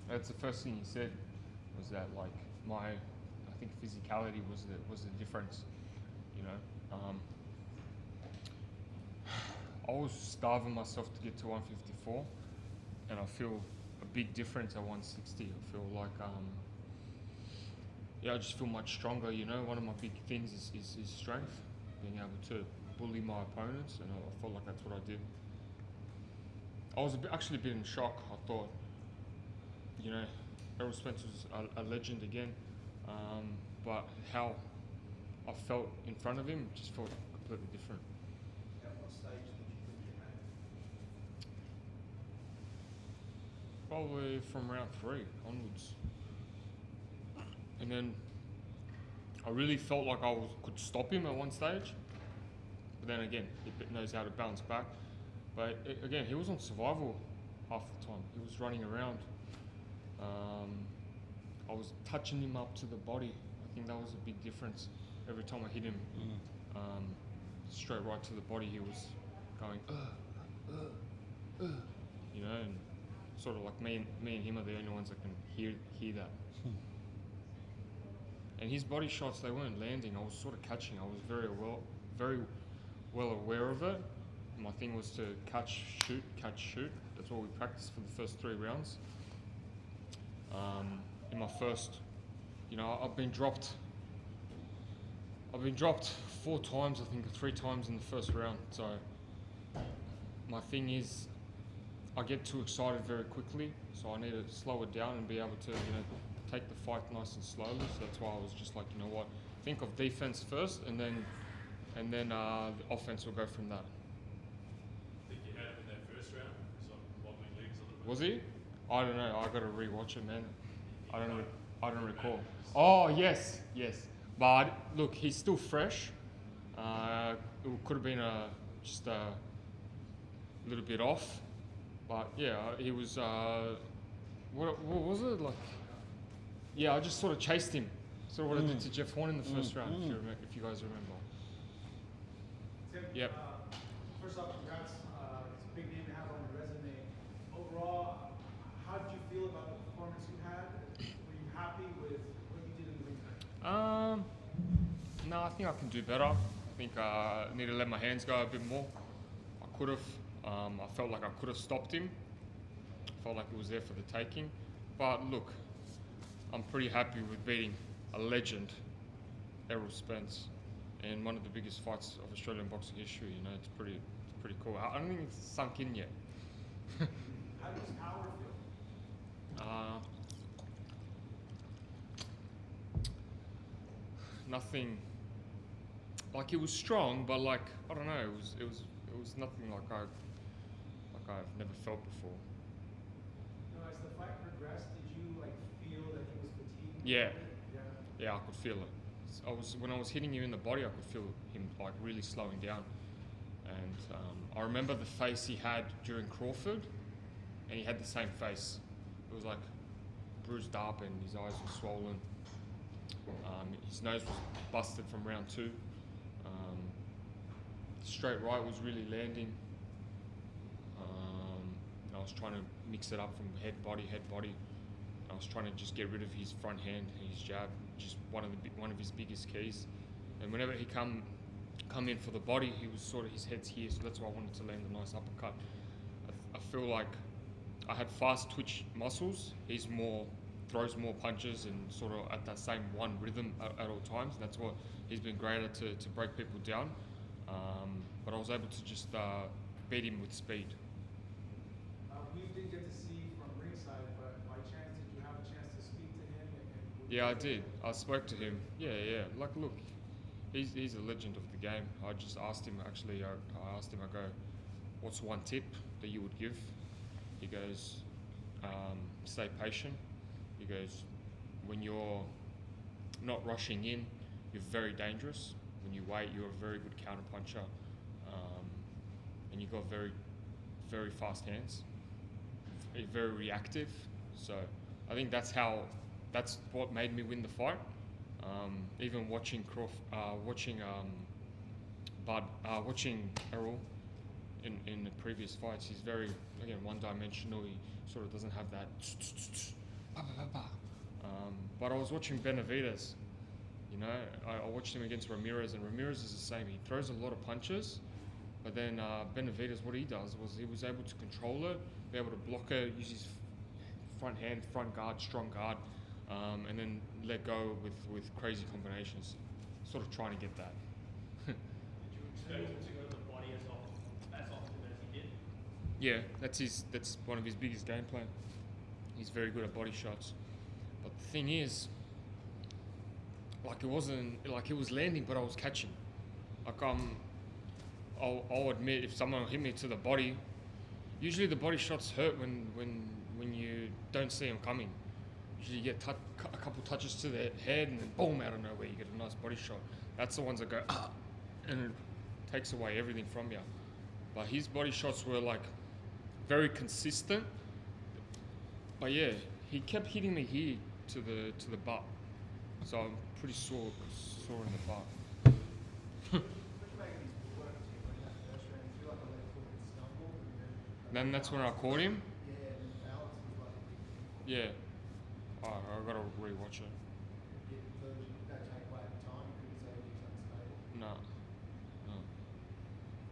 That's the first thing he said, was that like I think physicality was the difference, you know. I was starving myself to get to 154, and I feel a big difference at 160. I feel like I just feel much stronger. You know, one of my big things is strength, being able to bully my opponents, and I felt like that's what I did. I was actually a bit in shock. I thought, you know, Errol Spence was a legend again, but how I felt in front of him just felt completely different. At what stage did you think you had it? Probably from round 3 onwards, and then I really felt like I could stop him at one stage, but then again, he knows how to bounce back. But again, he was on survival half the time. He was running around. I was touching him up to the body. I think that was a big difference. Every time I hit him, straight right to the body, he was going, you know, and sort of like me and him are the only ones that can hear that. And his body shots, they weren't landing. I was sort of catching. I was very well aware of it. My thing was to catch, shoot. That's what we practiced for the first 3 rounds. In my first, you know, I've been dropped 4 times, I think, or 3 times in the first round. So my thing is, I get too excited very quickly, so I need to slow it down and be able to, you know, take the fight nice and slowly. So that's why I was just like, you know what, think of defense first, and then the offense will go from that. I think you had him in that first round. He was on wobbling legs a little bit. Was he? I don't know. I got to rewatch it, man. I don't recall. Oh yes. But look, he's still fresh. It could have been just a little bit off, but yeah, he was. What was it like? Yeah, I just sort of chased him. Sort of what I did to Jeff Horn in the first round, if you guys remember. Tim, Yep. First off, congrats. It's a big name to have on your resume. Overall, how did you feel about the performance you had? Were you happy with what you did in the ring? No, I think I can do better. I think I need to let my hands go a bit more. I could have. I felt like I could have stopped him. I felt like it was there for the taking. But look, I'm pretty happy with beating a legend, Errol Spence, in one of the biggest fights of Australian boxing history. You know, it's pretty cool. I don't think it's sunk in yet. How does power feel? Nothing. Like, it was strong, but like, I don't know. It was nothing like I've never felt before. You know, as the fight progressed, did you like feel that he was fatigued? Yeah. Yeah. Yeah, I could feel it. When I was hitting him in the body, I could feel him like really slowing down. And I remember the face he had during Crawford, and he had the same face. It was like bruised up, and his eyes were swollen. His nose was busted from round 2. Straight right was really landing. I was trying to mix it up from head body. I was trying to just get rid of his front hand, his jab, just one of his biggest keys. And whenever he come in for the body, he was sort of, his head's here, so that's why I wanted to land a nice uppercut. I feel like I had fast twitch muscles. He's throws more punches and sort of at that same one rhythm at all times. That's what he's been great at, to break people down. But I was able to just beat him with speed. We didn't get to see from ringside, but by chance, did you have a chance to speak to him? Yeah, I did. I spoke to him. Yeah. Like, look, he's a legend of the game. I just asked him, actually, I go, what's one tip that you would give? He goes, stay patient. He goes, when you're not rushing in, you're very dangerous. When you wait, you're a very good counter puncher. And you've got very, very fast hands. Very reactive. So I think that's what made me win the fight. Even watching watching Errol in the previous fights. He's very, again, one-dimensional. He sort of doesn't have that. But I was watching Benavidez. You know, I watched him against Ramirez, and Ramirez is the same. He throws a lot of punches, but then Benavidez, what he does was he was able to control it, be able to block it, use his front hand, front guard, strong guard, and then let go with crazy combinations. Sort of trying to get that. Did you expect him to go to the body as often as he did? Yeah, that's one of his biggest game plan. He's very good at body shots, but the thing is, like it wasn't like it was landing, but I was catching. Like I'll admit if someone hit me to the body, usually the body shots hurt when you don't see them coming. Usually you get a couple touches to the head and then boom, out of nowhere you get a nice body shot. That's the ones that go and it takes away everything from you. But his body shots were like very consistent. But yeah, he kept hitting me here to the butt. So I'm pretty sore in the butt. What do you make of his work to you in that first round? You feel like a left foot had stumbled? Then that's when I caught him. Yeah, and balance was like a big Yeah. Oh, I gotta rewatch it. that take away the time. You couldn't say he was unstable. No.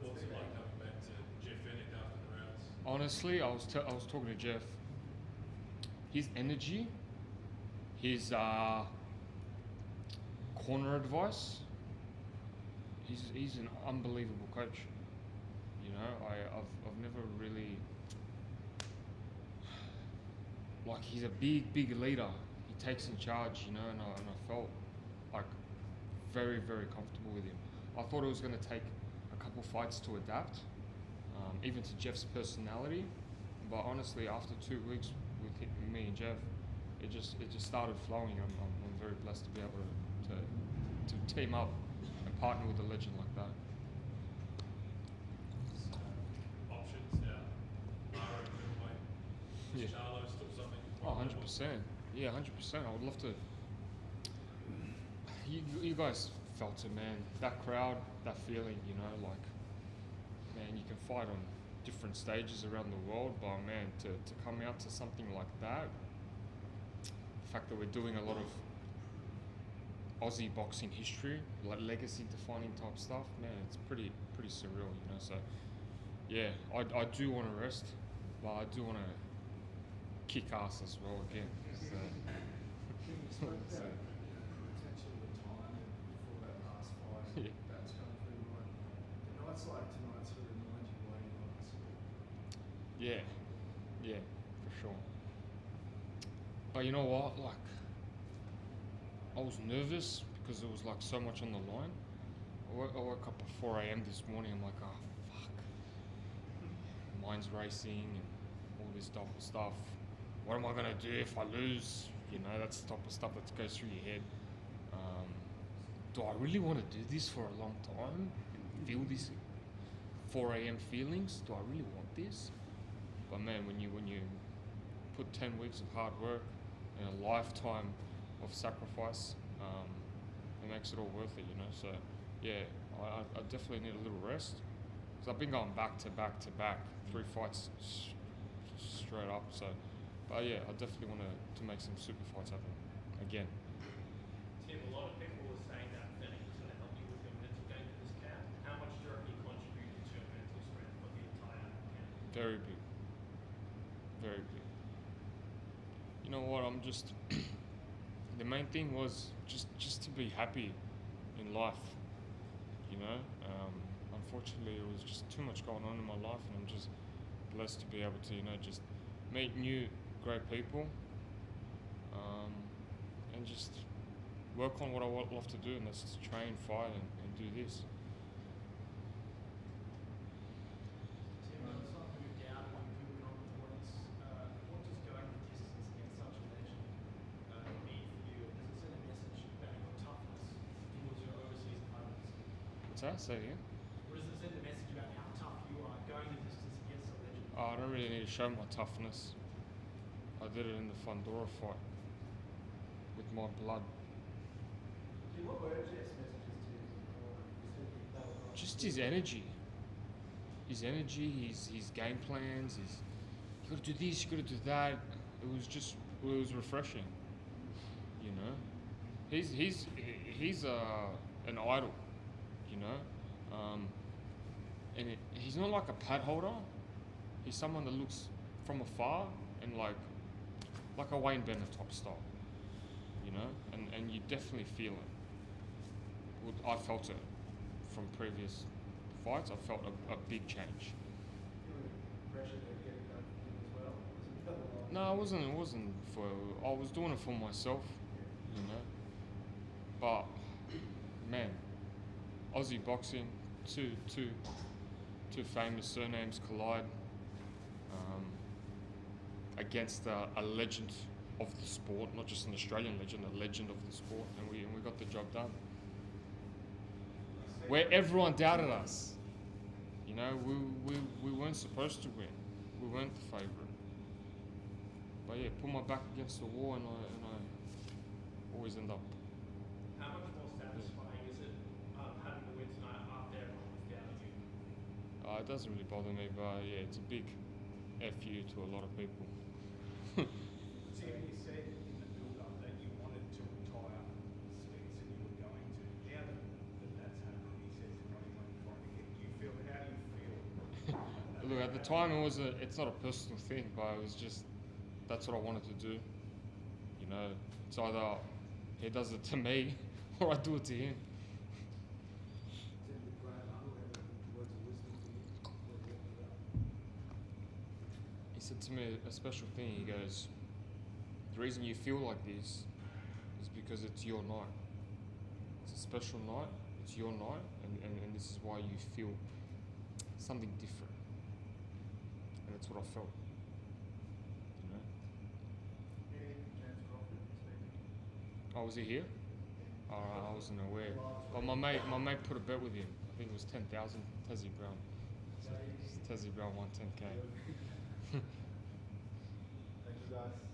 What's it like coming back to Jeff Fennick after the rounds? Honestly, I was talking to Jeff. His energy, his corner advice. He's an unbelievable coach. You know, I've never really, like, he's a big leader. He takes in charge, you know, and I felt like very comfortable with him. I thought it was going to take a couple fights to adapt, even to Jeff's personality. But honestly, after 2 weeks with me and Jeff, it just started flowing. I'm very blessed to be able to team up and partner with a legend like that. Options now. Mara and middleweight. Yeah. Is Charlo still something? Oh, 100%. Yeah, 100%. I would love to. You guys felt it, man. That crowd, that feeling, you know, like, man, you can fight on different stages around the world, but man, to come out to something like that, the fact that we're doing a lot of Aussie boxing history, like legacy defining type stuff, man, it's pretty surreal, you know. So yeah, I do want to rest, but I do want to kick ass as well again. So, You spoke about potentially the time before that last fight. Yeah. That's going through your mind. The nights like tonight sort of remind you why you like this. yeah, for sure. But you know what, like, I was nervous because there was like so much on the line. I woke up at 4 a.m. this morning. I'm like, oh fuck, mind's racing and all this type of stuff. What am I gonna do if I lose? You know, that's the type of stuff that goes through your head. Do I really want to do this for a long time? Feel these 4 a.m. feelings? Do I really want this? But man, when you put 10 weeks of hard work and a lifetime of sacrifice, it makes it all worth it, you know. So yeah, I definitely need a little rest because I've been going back to back, 3 fights straight up. So, but yeah, I definitely want to make some super fights happen again. Tim, a lot of people were saying that Fennick was going to help you with your mental game in this camp. How much do you reckon he contributed to your mental strength for the entire camp? Very big. You know what? I'm just. The main thing was just to be happy in life. You know, unfortunately, it was just too much going on in my life, and I'm just blessed to be able to, you know, just meet new great people, and just work on what I love to do, and that's to train, fight, and do this. Tim, it's not moved out when people get on the points. What does going the distance against such a legend mean for you? Does it send a message about your toughness towards your overseas opponents? What's that? Say it again. What does it send a message about how tough you are going the distance against a legend? I don't really need to show my toughness. I did it in the Fundora fight with my blood. What were Jeff's messages to you? Or you said that was Just his energy. his energy, his game plans, his you got to do this, you got to do that. It was refreshing. You know, he's an idol. You know, and he's not like a pad holder. He's someone that looks from afar and like a Wayne Bennett type style. You know, and you definitely feel it. Well, I felt it from previous fights. I felt a big change. Pressure to get it done for you as well? No, it wasn't for. I was doing it for myself, you know. But man, Aussie boxing, two famous surnames collide against a legend of the sport, not just an Australian legend, a legend of the sport, and we got the job done. Where everyone doubted us, you know, we weren't supposed to win, we weren't the favourite. But yeah, put my back against the wall, and I always end up. How much more satisfying is it having a win tonight after everyone was doubting you? It doesn't really bother me, but yeah, it's a big FU to a lot of people. So you said in the build-up that you wanted to retire Spence and you were going to. Now that that's happened, he says you're not even trying to get you feel. How do you feel? Look, at the time it's not a personal thing, but it was just that's what I wanted to do. You know, it's either he does it to me or I do it to him. He said to me a special thing. He goes, "The reason you feel like this is because it's your night. It's a special night. It's your night, and this is why you feel something different." And that's what I felt. You know. Oh, was he here? I wasn't aware. But my mate put a bet with him. I think it was 10,000. Tszyu Brown. So Tszyu Brown won 10K. Thank you guys.